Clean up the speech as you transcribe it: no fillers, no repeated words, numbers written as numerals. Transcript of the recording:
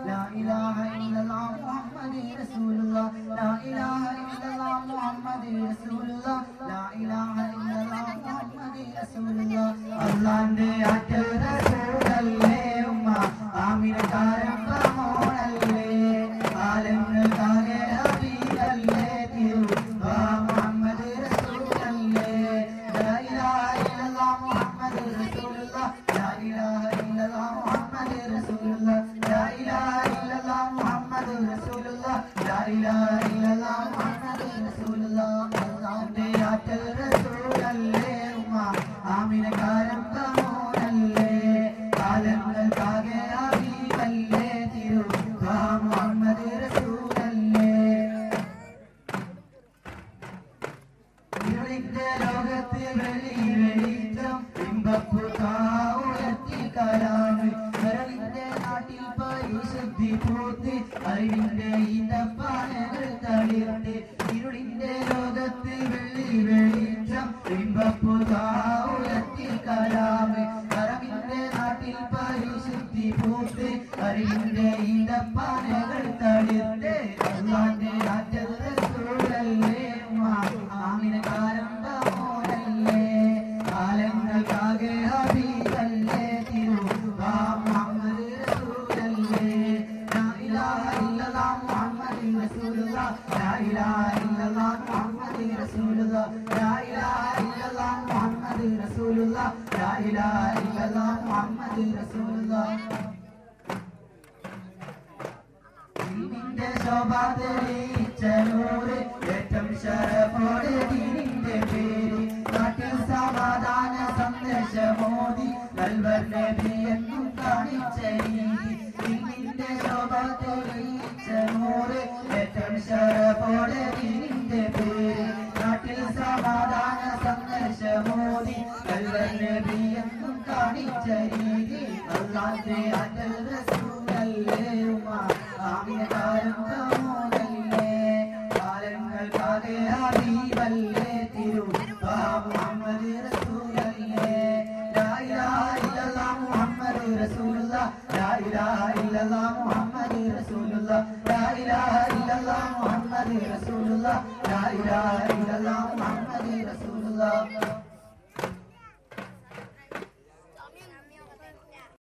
لا إله إلا الله محمد رسول الله لا إله إلا الله محمد رسول الله لا إله إلا الله محمد رسول الله അല്ലാഹുവിന്റെ ആറ്റൽ റസൂലല്ലേ ഉമ്മ ആമിനക്കാരൻ മോളല്ലേ ആലങ്ങൾക്കാകെ ഹബീബല്ലേ തിരുവാ മുഹമ്മദ് റസൂലല്ലേ ലാ ഇലാഹ ഇല്ലല്ലാഹ് മുഹമ്മദ് റസൂലുള്ളാഹ് ലാ ഇലാഹ ഇല്ലല്ലാഹ് മുഹമ്മദ് റസൂലുള്ളാഹ് ലാ ഇലാഹ ഇല്ലല്ലാഹ് മുഹമ്മദ് റസൂലുള്ളാഹ് ലാ ഇലാഹ ഇല്ലല്ലാഹ് മുഹമ്മദ് റസൂലുള്ളാഹ് അല്ലാഹുവിന്റെ ആറ്റൽ റസൂലല്ലേ ഉമ്മ ആമിനക്കാരൻ മോളല്ലേ ആലങ്ങൾക്കാകെ ഹബീബല്ലേ തിരുവാ മുഹമ്മദ് റസൂലല്ലേ ഇരുളിന്റെ ലോകത്ത് വെളിച്ചം ബിംബപ്പുതാവുയർത്തി കലാമ് കരളിന്റെ നാട്ടിൽ പരിശുദ്ധി പൂത്ത് അറിവിന്റെ ഈന്തപ്പാനകൾ തളിർത്ത് ഇരുളിന്റെ ലോകത്ത് വെളിച്ചം ബിംബപ്പുതാവുയർത്തി കലാമ് കരളിന്റെ നാട്ടിൽ പരിശുദ്ധി പൂത്ത് അറിവിന്റെ ഈന്തപ്പാനകൾ തളിർത്ത് അല്ലാഹുവിന്റെ ആറ്റൽ റസൂലല്ലേ ആമിനക്കാരൻ മോളല്ലേ ആലങ്ങൾക്കാകെ ഹബീബല്ലേ തിരുവാ മുഹമ്മദ് റസൂലല്ലേ ലാ ഇലാഹ ഇല്ലല്ലാഹ് മുഹമ്മദ് റസൂലുള്ളാഹ് ലാ ഇലാഹ ഇല്ലല്ലാഹ് മുഹമ്മദ് റസൂലുള്ളാഹ് ലാ ഇലാഹ ഇല്ലല്ലാഹ് മുഹമ്മദ് റസൂലുള്ളാഹ് ലാ ഇലാഹ ഇല്ലല്ലാഹ് മുഹമ്മദ് റസൂലുള്ളാഹ് ദീനിന്റെ ശോഭ തെളിയിച്ച നൂറ് ഏറ്റം ശരഫോടെ ദീനിന്റെ പേര് നാട്ടിൽ സമാധാന സന്ദേശമോദി നൽവർ നബി എന്നും കാണിച്ച രീതി ദീനിന്റെ ശോഭ തെളിയിച്ച നൂറ് ഏറ്റം ശരഫോടെ ദീനിന്റെ പേര് നാട്ടിൽ സമാധാന സന്ദേശമോദി നൽവർ നബി എന്നും കാണിച്ച രീതി അല്ലാഹുവിന്റെ ആറ്റൽ റസൂലല്ലേ ഉമ്മ ആമിനക്കാരൻ മോളല്ലേ ആലങ്ങൾക്കാകെ ഹബീബല്ലേ തിരുവാ മുഹമ്മദ് റസൂലല്ലേ ലാ ഇലാഹ ഇല്ലല്ലാഹ് മുഹമ്മദ് റസൂലുള്ളാഹ് ലാ ഇലാഹ ഇല്ലല്ലാഹ് മുഹമ്മദ് റസൂലുള്ളാഹ് ലാ ഇലാഹ ഇല്ലല്ലാഹ് മുഹമ്മദ് റസൂലുള്ളാഹ് ലാ ഇലാഹ ഇല്ലല്ലാഹ് മുഹമ്മദ് റസൂലുള്ളാഹ്